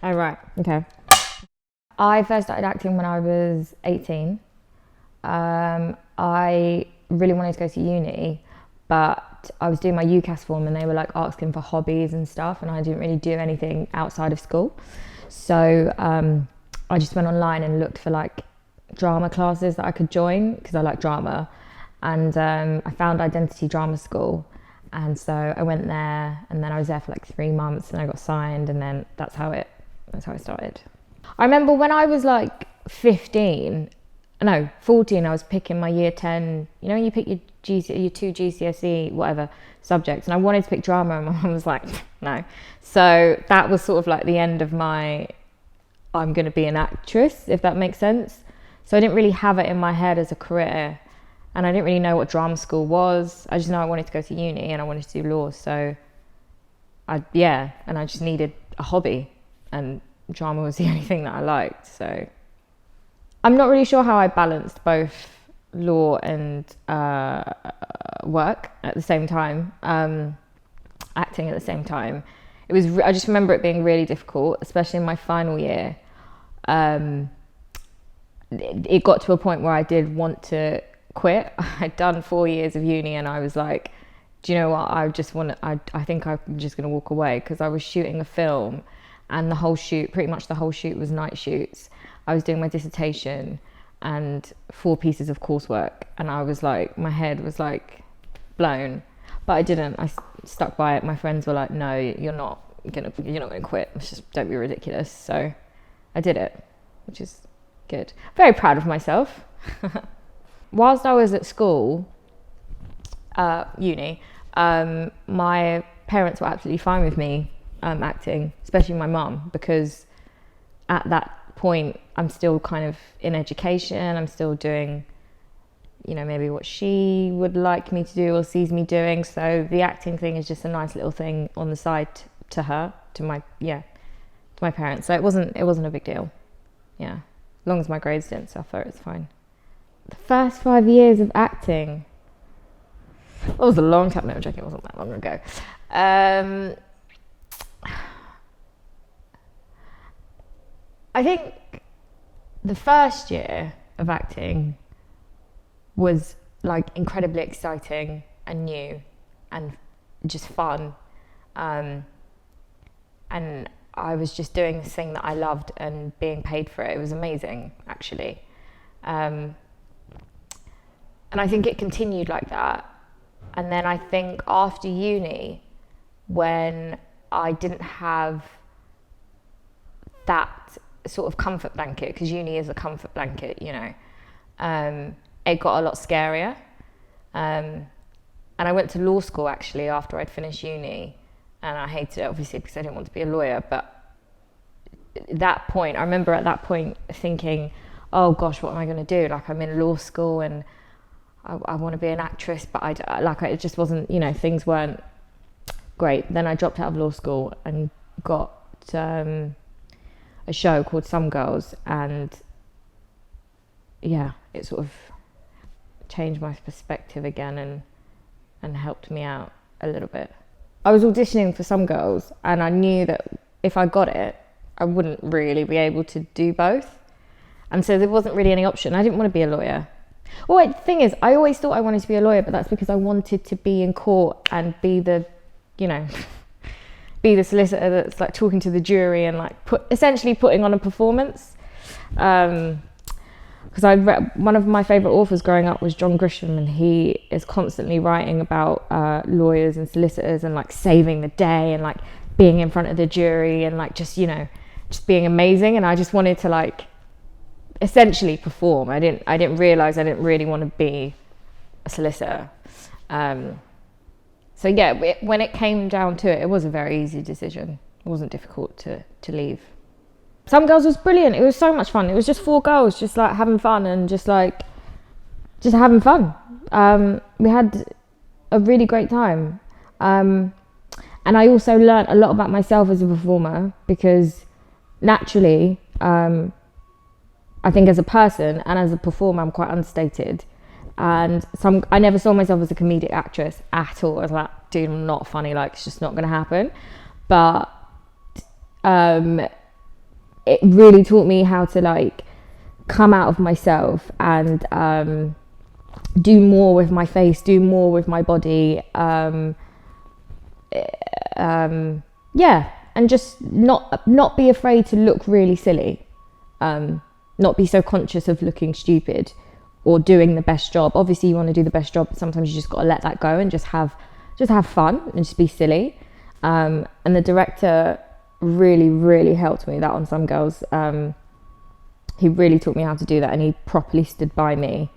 Oh, right. Okay. I first started acting when I was 18. I really wanted to go to uni, but I was doing my UCAS form and they were like asking for hobbies and stuff, and I didn't really do anything outside of school. So I just went online and looked for like drama classes that I could join because I like drama, and I found Identity Drama School. And so I went there, and then I was there for like 3 months, and I got signed, and then that's how I started. I remember when I was like 14, I was picking my year 10, you know, you pick your your 2 GCSE, whatever subjects, and I wanted to pick drama, and my mum was like, no. So that was sort of like the end of my, I'm going to be an actress, if that makes sense. So I didn't really have it in my head as a career, and I didn't really know what drama school was. I just know I wanted to go to uni and I wanted to do law. So and I just needed a hobby, and drama was the only thing that I liked. So I'm not really sure how I balanced both law and work at the same time, acting at the same time. I just remember it being really difficult, especially in my final year. It got to a point where I did want to quit. I'd done 4 years of uni, and I was like, do you know what, I think I'm just gonna walk away, because I was shooting a film, and pretty much the whole shoot was night shoots. I was doing my dissertation and 4 pieces of coursework, and I was like, my head was like blown, but I didn't. I stuck by it. My friends were like, no, you're not gonna quit. Just don't be ridiculous. So I did it, which is good. Very proud of myself. Whilst I was at school, uni, my parents were absolutely fine with me acting, especially my mum, because at that point I'm still kind of in education. I'm still doing, maybe what she would like me to do or sees me doing. So the acting thing is just a nice little thing on the side to my parents. So it wasn't a big deal. Yeah, as long as my grades didn't suffer, it's fine. The first 5 years of acting, that was a long time. No, I'm joking, it wasn't that long ago. I think the first year of acting was like incredibly exciting and new and just fun. And I was just doing this thing that I loved and being paid for it. It was amazing, actually. And I think it continued like that. And then I think after uni, when I didn't have that sort of comfort blanket, because uni is a comfort blanket, it got a lot scarier. And I went to law school actually after I'd finished uni, and I hated it obviously because I didn't want to be a lawyer. But I remember at that point thinking, oh gosh, what am I going to do? Like, I'm in law school and I want to be an actress, but it just wasn't, things weren't great. Then I dropped out of law school and got a show called Some Girls, and it sort of changed my perspective again and helped me out a little bit. I was auditioning for Some Girls, and I knew that if I got it, I wouldn't really be able to do both, and so there wasn't really any option. I didn't want to be a lawyer. Well, the thing is, I always thought I wanted to be a lawyer, but that's because I wanted to be in court and be the solicitor that's like talking to the jury and like essentially putting on a performance. Because I read, one of my favourite authors growing up was John Grisham, and he is constantly writing about lawyers and solicitors and like saving the day and like being in front of the jury and like just being amazing. And I just wanted to like essentially perform. I didn't realise I didn't really want to be a solicitor. So when it came down to it, it was a very easy decision. It wasn't difficult to leave. Some Girls was brilliant. It was so much fun. It was just 4 girls just like having fun and just having fun. We had a really great time. And I also learned a lot about myself as a performer, because naturally, I think as a person and as a performer, I'm quite unstated. And I never saw myself as a comedic actress at all. I was like, dude, I'm not funny, like it's just not gonna happen. But it really taught me how to like come out of myself and do more with my face, do more with my body, yeah, and just not be afraid to look really silly, not be so conscious of looking stupid or doing the best job. Obviously you want to do the best job, but sometimes you just got to let that go and just have fun and just be silly. And the director really helped me with that on Some Girls. He really taught me how to do that, and he properly stood by me.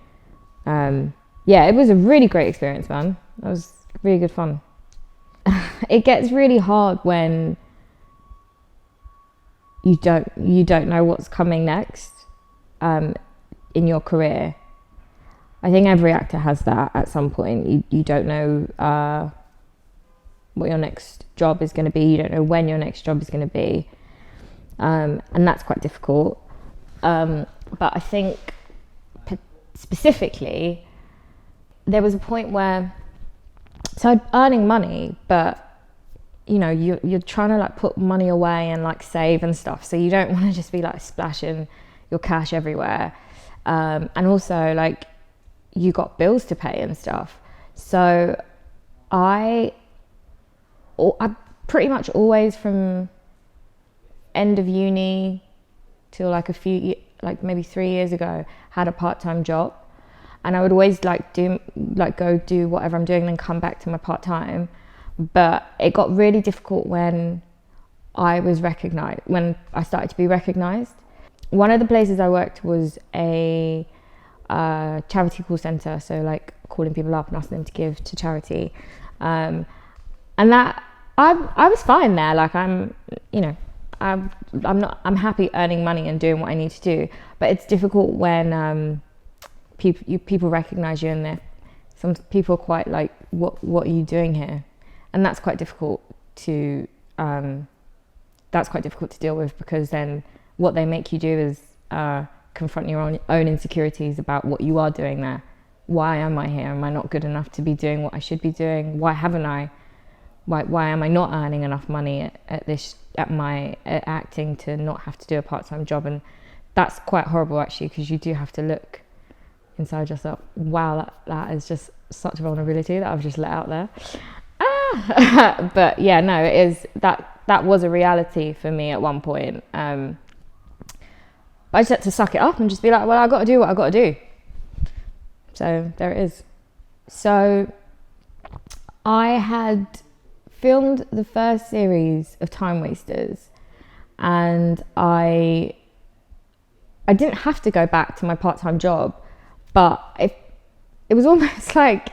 Yeah, it was a really great experience, man. That was really good fun. It gets really hard when you don't know what's coming next in your career. I think every actor has that at some point. You don't know what your next job is going to be. You don't know when your next job is going to be, and that's quite difficult. But I think specifically, there was a point where, so I'm earning money, but you know, you're trying to like put money away and like save and stuff. So you don't want to just be like splashing your cash everywhere. And also like you got bills to pay and stuff. So I pretty much always from end of uni till like maybe 3 years ago had a part-time job, and I would always go do whatever I'm doing and then come back to my part-time. But it got really difficult when I started to be recognized. One of the places I worked was a charity call center, so like calling people up and asking them to give to charity, and that I was fine there. Like I'm happy earning money and doing what I need to do, but it's difficult when people recognize you, and some people are quite like, what are you doing here? And that's quite difficult to deal with, because then what they make you do is confront your own insecurities about what you are doing there. Why am I here? Am I not good enough to be doing what I should be doing? Why haven't I? Why am I not earning enough money at acting to not have to do a part-time job? And that's quite horrible actually, because you do have to look inside yourself. Wow, that is just such a vulnerability that I've just let out there. But yeah, no, it is that was a reality for me at one point. I just had to suck it up and just be like, well, I got to do what I got to do. So there it is. So I had filmed the first series of Timewasters, and I didn't have to go back to my part-time job, but it was almost like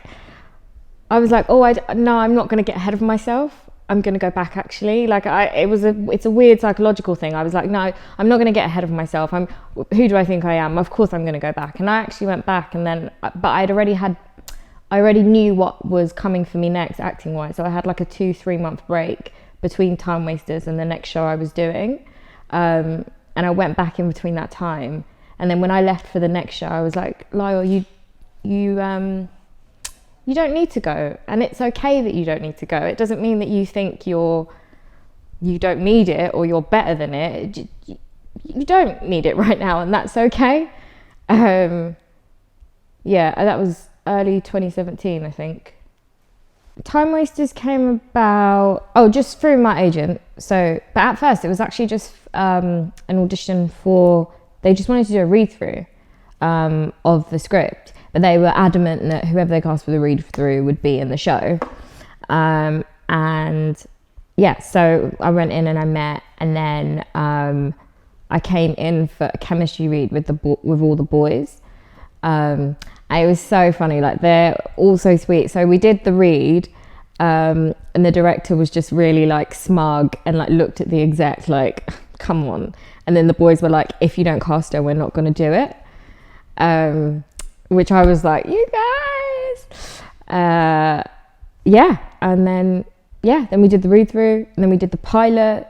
I was like, no, I'm not going to get ahead of myself. I'm going to go back actually. Like it's a weird psychological thing. I was like, no, I'm not going to get ahead of myself. Who do I think I am? Of course I'm going to go back. And I actually went back, and then, but I already knew what was coming for me next acting wise. So I had like a 2-3 month break between Timewasters and the next show I was doing. And I went back in between that time. And then when I left for the next show, I was like, Lyle, you don't need to go, and it's okay that you don't need to go. It doesn't mean that you think you don't need it or you're better than it. You don't need it right now, and that's okay. Yeah, that was early 2017, I think. Timewasters came about, just through my agent. So, but at first it was actually just an audition they just wanted to do a read-through of the script. But they were adamant that whoever they cast for the read-through would be in the show. And yeah, so I went in and I met, and then I came in for a chemistry read with all the boys. And it was so funny, like they're all so sweet. So we did the read, and the director was just really like smug and like looked at the exec like, come on. And then the boys were like, if you don't cast her, we're not going to do it. Which I was like, you guys, yeah. And then we did the read through, and then we did the pilot,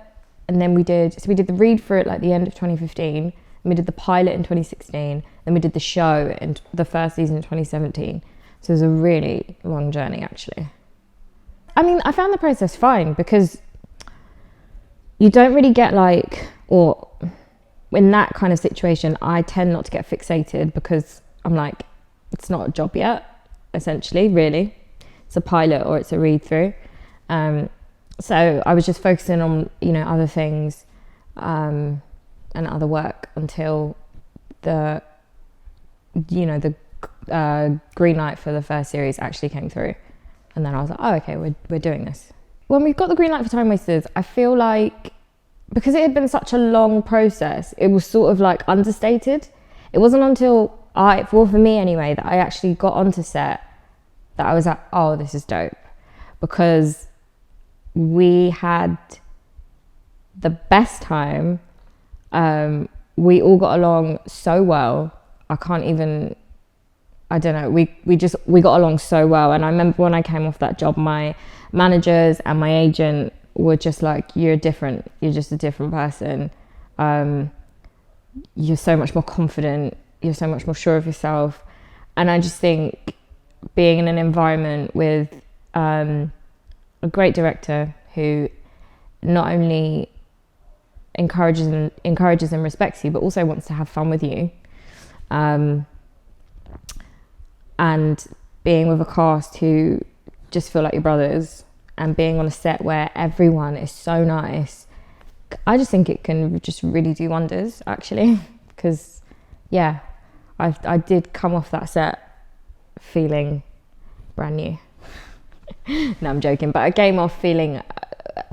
and then we did the read through at like the end of 2015, and we did the pilot in 2016, then we did the show in the first season in 2017. So it was a really long journey actually. I mean, I found the process fine, because you don't really get in that kind of situation, I tend not to get fixated because I'm like, it's not a job yet, essentially, really. It's a pilot or it's a read through. So I was just focusing on, other things and other work until the green light for the first series actually came through. And then I was like, oh, okay, we're doing this. When we've got the green light for Time Wasters, I feel like because it had been such a long process, it was sort of like understated. It wasn't until for me anyway, that I actually got onto set that I was like, oh, this is dope. Because we had the best time. We all got along so well. I don't know, we got along so well. And I remember when I came off that job, my managers and my agent were just like, you're just a different person. You're so much more confident, you're so much more sure of yourself. And I just think being in an environment with a great director who not only encourages and respects you, but also wants to have fun with you, and being with a cast who just feel like your brothers, and being on a set where everyone is so nice, I just think it can just really do wonders, actually. Because I did come off that set feeling brand new. No, I'm joking, but I came off feeling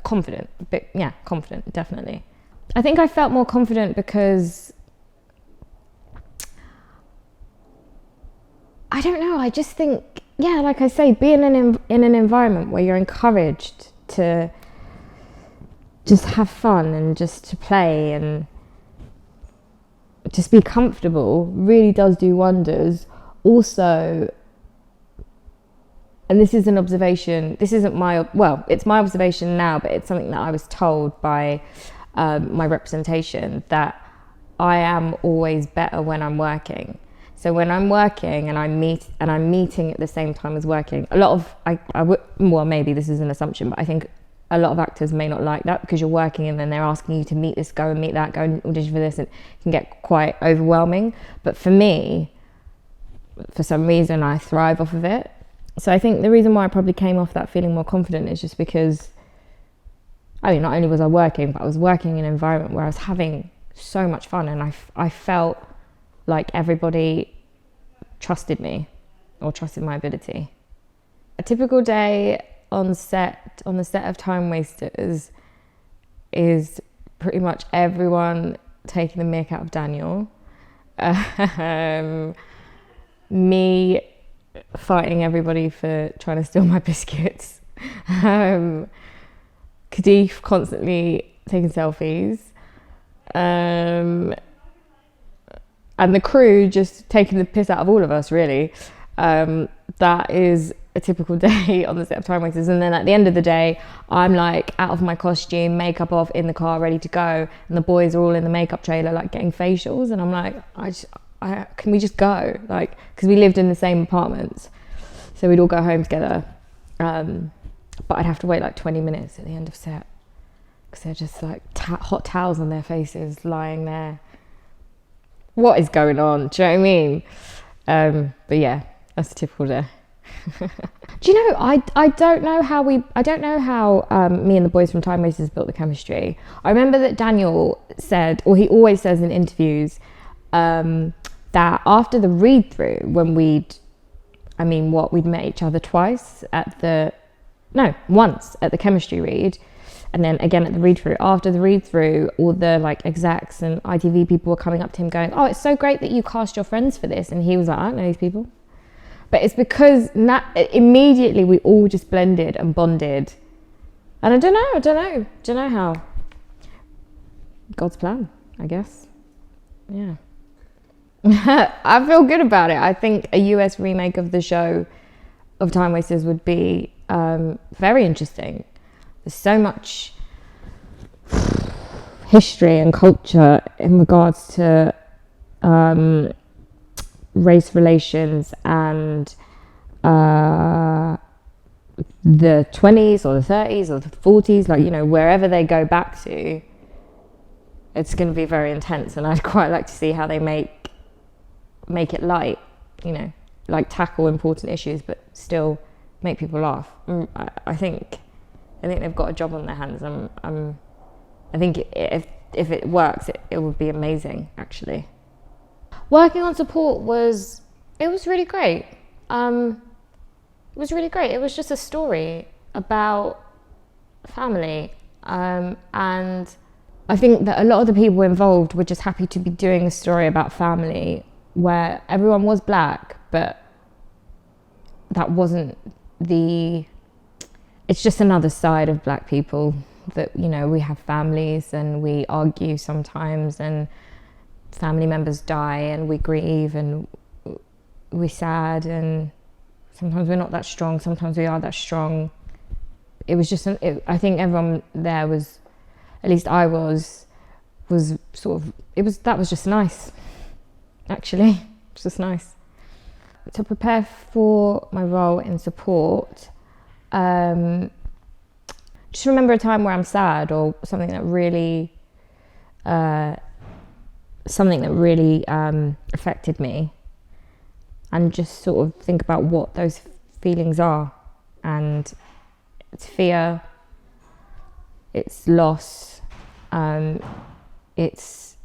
confident, confident, definitely. I think I felt more confident because I don't know, I just think, like I say, being in an environment where you're encouraged to just have fun and just to play and just be comfortable really does do wonders. Also, and this is an observation, it's my observation now, but it's something that I was told by my representation, that I am always better when I'm working. So when I'm working and I'm meeting at the same time as working, maybe this is an assumption, but I think a lot of actors may not like that, because you're working and then they're asking you to meet this, go and meet that, go and audition for this, and it can get quite overwhelming. But for me, for some reason, I thrive off of it. So I think the reason why I probably came off that feeling more confident is just because, not only was I working, but I was working in an environment where I was having so much fun, and I felt like everybody trusted me or trusted my ability. A typical day on the set of Time Wasters is pretty much everyone taking the mick out of Daniel, me fighting everybody for trying to steal my biscuits, Kadeef constantly taking selfies, and the crew just taking the piss out of all of us, really. That is a typical day on the set of Time Wasters. And then at the end of the day, I'm like out of my costume, makeup off, in the car, ready to go, and the boys are all in the makeup trailer, like getting facials, and I'm like, can we just go? Like, because we lived in the same apartments, so we'd all go home together. But I'd have to wait like 20 minutes at the end of set, because they're just like hot towels on their faces, lying there. What is going on? Do you know what I mean? But yeah, that's a typical day. Do you know, I don't know how me and the boys from Time Wasters built the chemistry. I remember that Daniel said, or he always says in interviews, that after the read through, when we'd met each other once at the chemistry read, and then again at the read through. After the read through, all the like execs and ITV people were coming up to him going, "Oh, it's so great that you cast your friends for this," and he was like, "I don't know these people." But it's because immediately we all just blended and bonded. And I don't know how. God's plan, I guess. Yeah. I feel good about it. I think a US remake of the show of Time Wasters would be very interesting. There's so much history and culture in regards to race relations and the 20s or the 30s or the 40s, like, wherever they go back to, it's going to be very intense, and I'd quite like to see how they make it light, you know, like tackle important issues but still make people laugh. I think they've got a job on their hands. I think if it works, it would be amazing, actually. Working on support was really great. It was really great. It was just a story about family, and I think that a lot of the people involved were just happy to be doing a story about family where everyone was black, but that wasn't it's just another side of black people, that, you know, we have families and we argue sometimes, and family members die and we grieve and we're sad, and sometimes we're not that strong, sometimes we are that strong. It was just, I think everyone there was, at least I was sort of, that was just nice, actually. It was just nice. To prepare for my role in support, just remember a time where I'm sad or something that really affected me, and just sort of think about what those feelings are. And it's fear, it's loss, it's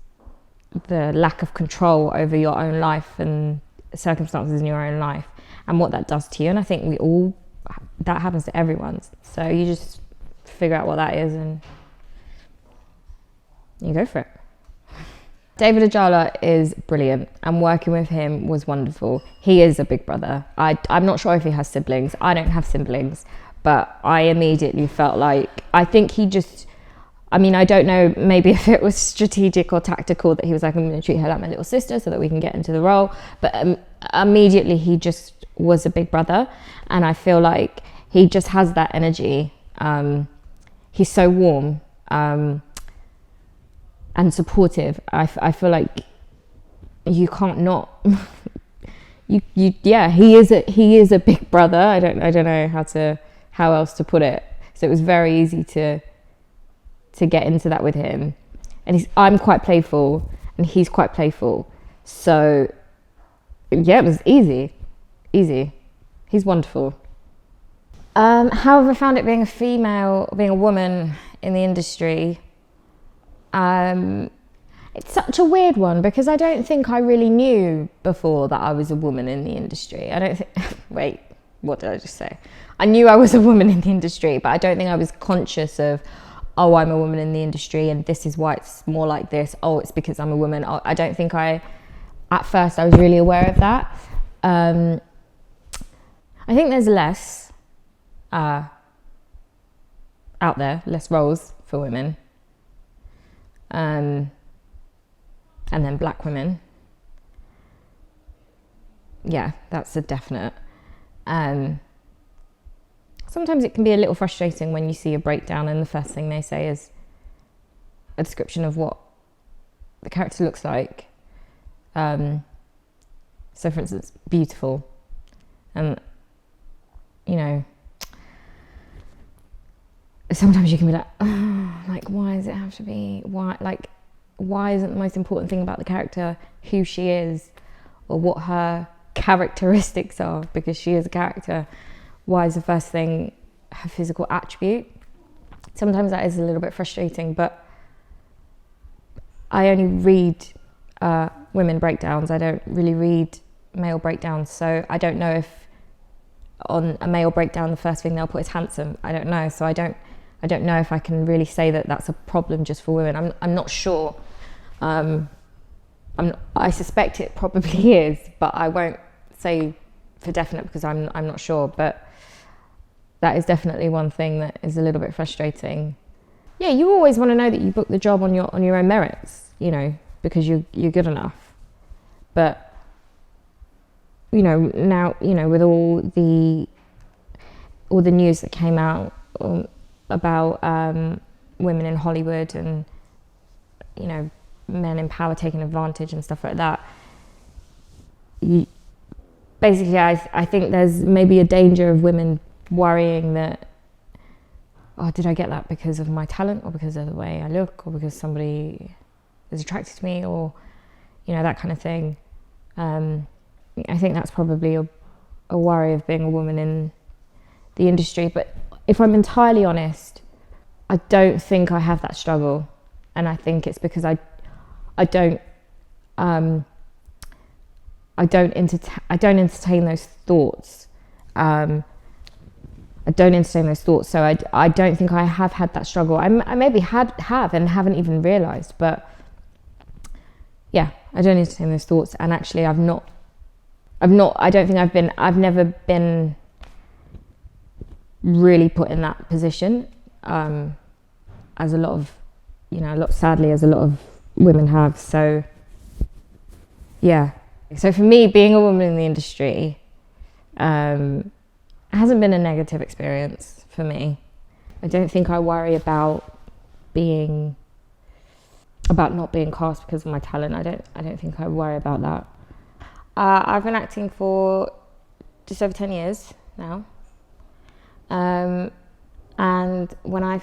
the lack of control over your own life and circumstances in your own life, and what that does to you. And I think that happens to everyone. So you just figure out what that is and you go for it. David Ajala is brilliant, and working with him was wonderful. He is a big brother. I'm not sure if he has siblings. I don't have siblings, but I immediately felt like, I think he just, I mean, I don't know, maybe if it was strategic or tactical, that he was like, I'm going to treat her like my little sister so that we can get into the role. But immediately he just was a big brother, and I feel like he just has that energy. He's so warm and supportive. I feel like you can't not. Yeah, he is a big brother. I don't know how else to put it. So it was very easy to get into that with him. And I'm quite playful and he's quite playful. So yeah, it was easy. He's wonderful. How have I found it being a woman in the industry? It's such a weird one, because I don't think I really knew before that I was a woman in the industry. Wait, what did I just say? I knew I was a woman in the industry, but I don't think I was conscious of, oh, I'm a woman in the industry and this is why it's more like this. Oh, it's because I'm a woman. I don't think at first I was really aware of that. I think there's less out there, less roles for women. And then black women. Yeah, that's a definite. Sometimes it can be a little frustrating when you see a breakdown and the first thing they say is a description of what the character looks like. So for instance, beautiful. And, you know, sometimes you can be like, oh, like, why does it have to be, why isn't the most important thing about the character who she is or what her characteristics are, because she is a character? Why is the first thing her physical attribute? Sometimes that is a little bit frustrating, but I only read women breakdowns. I don't really read male breakdowns, so I don't know if on a male breakdown the first thing they'll put is handsome. I don't know, so I don't know if I can really say that that's a problem just for women. I'm not sure. I suspect it probably is, but I won't say for definite because I'm not sure. But that is definitely one thing that is a little bit frustrating. Yeah, you always want to know that you book the job on your own merits, you know, because you're good enough. But you know, now, you know, with all the news that came out about women in Hollywood and, you know, men in power taking advantage and stuff like that, basically I think there's maybe a danger of women worrying that, oh, did I get that because of my talent or because of the way I look or because somebody is attracted to me, or, you know, that kind of thing. I think that's probably a worry of being a woman in the industry. But if I'm entirely honest, I don't think I have that struggle. And I think it's because I don't entertain those thoughts. I don't entertain those thoughts, so I don't think I have had that struggle. I maybe have and haven't even realised, but yeah, I don't entertain those thoughts. And actually, I've never been really put in that position, as a lot of, sadly, as a lot of women have. So yeah, so for me, being a woman in the industry, hasn't been a negative experience for me. I don't think I worry about not being cast because of my talent. I don't think I worry about that. I've been acting for just over 10 years now. And the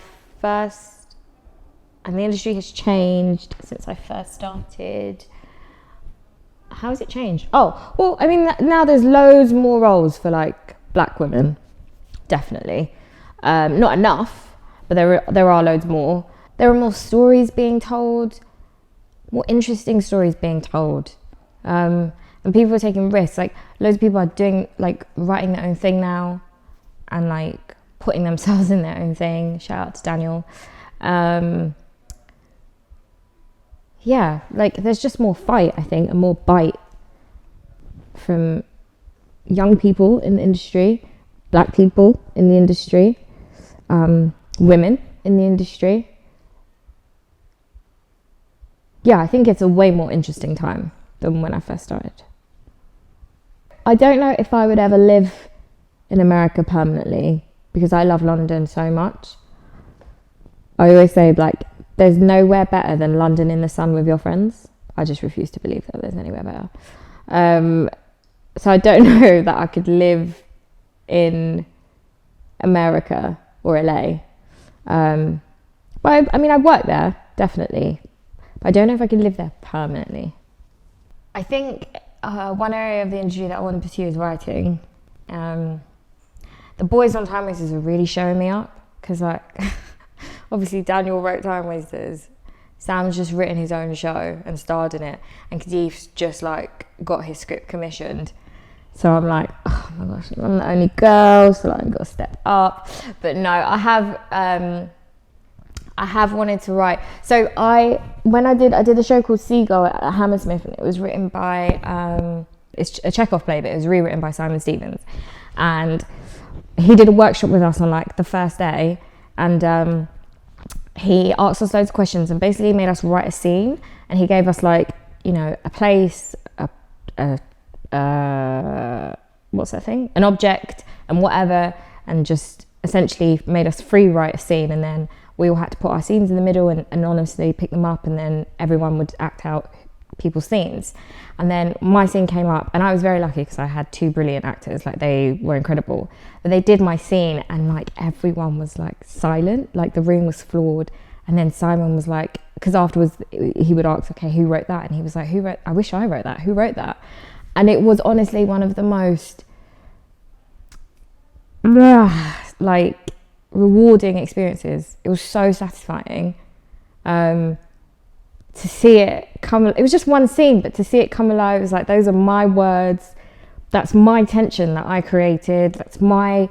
industry has changed since I first started. How has it changed? Oh, well, I mean, now there's loads more roles for like black women, definitely. Not enough, but there are loads more. There are more stories being told, more interesting stories being told. And people are taking risks. Like, loads of people are doing, like, writing their own thing now and, like, putting themselves in their own thing. Shout out to Daniel. Yeah, like, there's just more fight, I think, and more bite from young people in the industry, black people in the industry, women in the industry. Yeah, I think it's a way more interesting time than when I first started. I don't know if I would ever live in America permanently because I love London so much. I always say, like, there's nowhere better than London in the sun with your friends. I just refuse to believe that there's anywhere better. So I don't know that I could live in America or LA. But I mean, I work there, definitely. But I don't know if I could live there permanently. I think one area of the industry that I want to pursue is writing. The boys on Timewasters are really showing me up because, like, obviously Daniel wrote Timewasters. Sam's just written his own show and starred in it, and Kadeef's just, like, got his script commissioned. So I'm like, oh my gosh, I'm the only girl, so like, I've got to step up. But no, I have wanted to write. So I did a show called Seagull at Hammersmith, and it was written by, it's a Chekhov play, but it was rewritten by Simon Stevens. And he did a workshop with us on, like, the first day, and he asked us loads of questions and basically made us write a scene, and he gave us, like, you know, a place, what's that thing? An object and whatever, and just essentially made us free write a scene, and then we all had to put our scenes in the middle and anonymously pick them up, and then everyone would act out people's scenes. And then my scene came up, and I was very lucky because I had two brilliant actors, like, they were incredible. But they did my scene, and, like, everyone was, like, silent, like, the room was floored. And then Simon was like, because afterwards he would ask, okay, who wrote that? And he was like, I wish I wrote that. Who wrote that? And it was honestly one of the most, like, rewarding experiences. It was so satisfying to see it come. It was just one scene, but to see it come alive, it was like, those are my words. That's my tension that I created. That's my,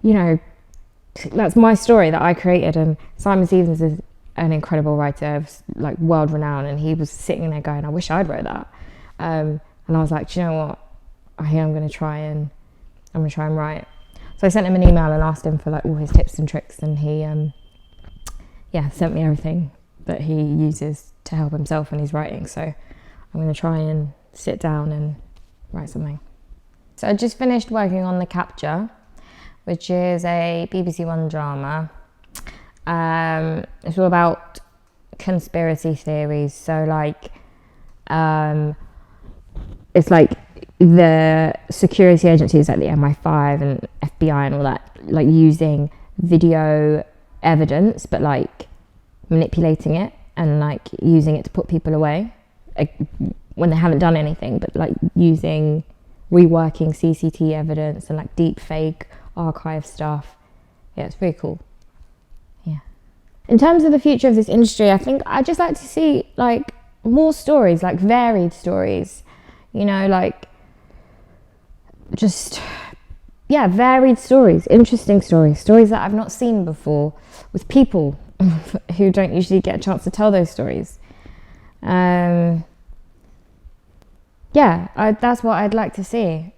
that's my story that I created. And Simon Stevens is an incredible writer, like, world renowned. And he was sitting there going, I wish I'd wrote that. And I was like, do you know what? I'm going to try and write. So I sent him an email and asked him for, like, all his tips and tricks, and he, sent me everything that he uses to help himself when he's writing. So I'm going to try and sit down and write something. So I just finished working on The Capture, which is a BBC One drama. It's all about conspiracy theories. So, like, it's like the security agencies like the MI5 and FBI and all that, like, using video evidence, but, like, manipulating it and like using it to put people away when they haven't done anything, but like reworking CCT evidence and like deep fake archive stuff. Yeah, it's pretty cool. Yeah. In terms of the future of this industry, I think I'd just like to see like more stories, like varied stories, you know, like just, yeah, varied stories, interesting stories that I've not seen before, with people who don't usually get a chance to tell those stories. That's what I'd like to see.